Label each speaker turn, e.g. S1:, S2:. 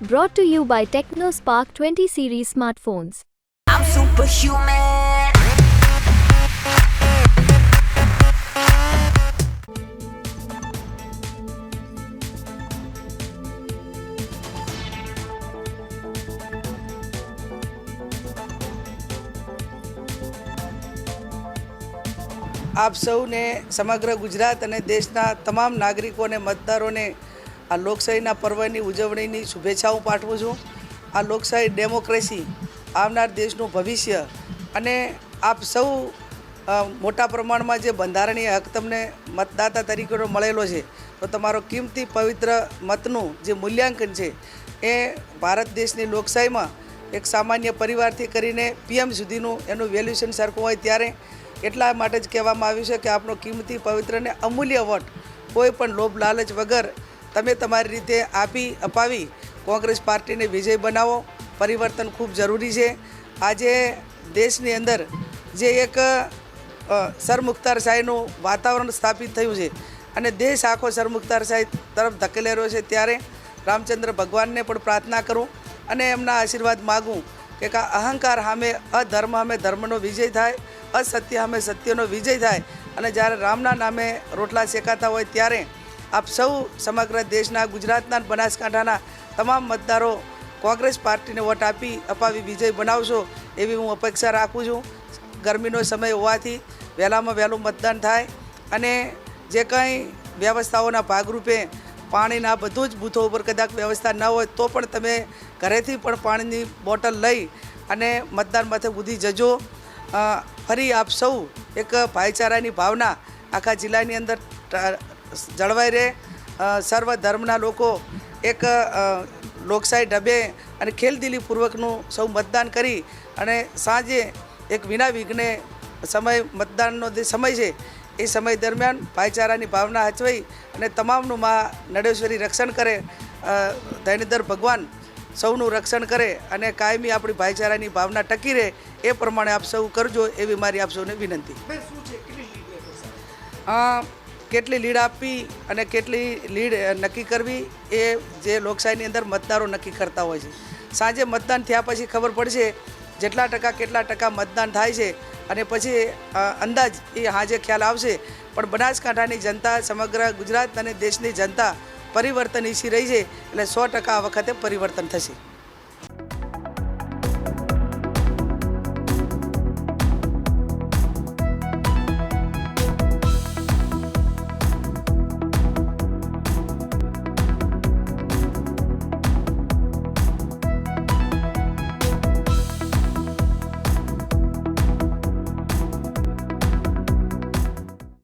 S1: Brought to you by TechnoSpark 20 series smartphones.
S2: I'm superhuman.
S3: આપ સૌને સમગ્ર ગુજરાત અને દેશના તમામ નાગરિકોને મતદારોને આ લોકશાહીના પર્વની ઉજવણીની શુભેચ્છાઓ પાઠવું છું। આ લોકશાહી ડેમોક્રેસી આવનાર દેશનું ભવિષ્ય અને આપ સૌ મોટા પ્રમાણમાં જે બંધારણીય હક તમને મતદાતા તરીકેનો મળેલો છે તો તમારો કિંમતી પવિત્ર મતનું જે મૂલ્યાંકન છે એ ભારત દેશની લોકશાહીમાં એક સામાન્ય પરિવારથી કરીને પીએમ સુધીનું એનું વેલ્યુએશન સરખું હોય ત્યારે એટલા માટે જ કહેવામાં આવ્યું છે કે આપણો કિંમતી પવિત્ર અને અમૂલ્ય વોટ કોઈ પણ લોભ લાલચ વગર તમે તમારી રીતે અપાવી કોંગ્રેસ પાર્ટીને વિજય બનાવો। પરિવર્તન ખૂબ જરૂરી છે। આજે દેશની અંદર જે એક સરમુખતારશાહીનું વાતાવરણ સ્થાપિત થયું છે અને દેશ આખો સરમુખતારશાહી તરફ ધકેલી રહ્યો છે ત્યારે રામચંદ્ર ભગવાનને પણ પ્રાર્થના કરું અને એમના આશીર્વાદ માગું કે અહંકાર સામે અધર્મ સામે ધર્મનો વિજય થાય, અસત્ય સામે સત્યનો વિજય થાય અને જ્યારે રામના નામે રોટલા શેકાતા હોય ત્યારે આપ સૌ સમગ્ર દેશના ગુજરાતના બનાસકાંઠાના તમામ મતદારો કોંગ્રેસ પાર્ટીને વોટ અપાવી વિજય બનાવશો એવી હું અપેક્ષા રાખું છું। ગરમીનો સમય હોવાથી વહેલામાં વહેલું મતદાન થાય અને જે કંઈ વ્યવસ્થાઓના ભાગરૂપે પાણીના બધું જ બૂથો ઉપર કદાચ વ્યવસ્થા ન હોય તો પણ તમે ઘરેથી પણ પાણીની બોટલ લઈ અને મતદાન મથક સુધી જજો। ફરી આપ સૌ એક ભાઈચારાની ભાવના આખા જિલ્લાની અંદર જળવાઈ રહે, સર્વ ધર્મના લોકો એક લોકશાહી ઢબે અને ખેલદિલીપૂર્વકનું સૌ મતદાન કરી અને સાંજે એક વિના વિઘ્ને મતદાનનો જે સમય છે એ સમય દરમિયાન ભાઈચારાની ભાવના હચવાઈ અને તમામનું માં નડેશ્વરી રક્ષણ કરે, ધૈર્યધર ભગવાન સૌનું રક્ષણ કરે અને કાયમી આપણી ભાઈચારાની ભાવના ટકી રહે એ પ્રમાણે આપ સૌ કરજો એવી મારી આપ સૌને વિનંતી। કેટલી લીડ આપવી અને કેટલી લીડ નક્કી કરવી એ જે લોકશાહીની અંદર મતદારો નક્કી કરતા હોય છે। સાંજે મતદાન થયા પછી ખબર પડશે કેટલા ટકા મતદાન થાય છે અને પછી અંદાજ એ હાજે ખ્યાલ આવશે। પણ બનાસકાંઠાની જનતા સમગ્ર ગુજરાત અને દેશની જનતા પરિવર્તન ઈચ્છી રહી છે એટલે 100% આ વખતે પરિવર્તન થશે।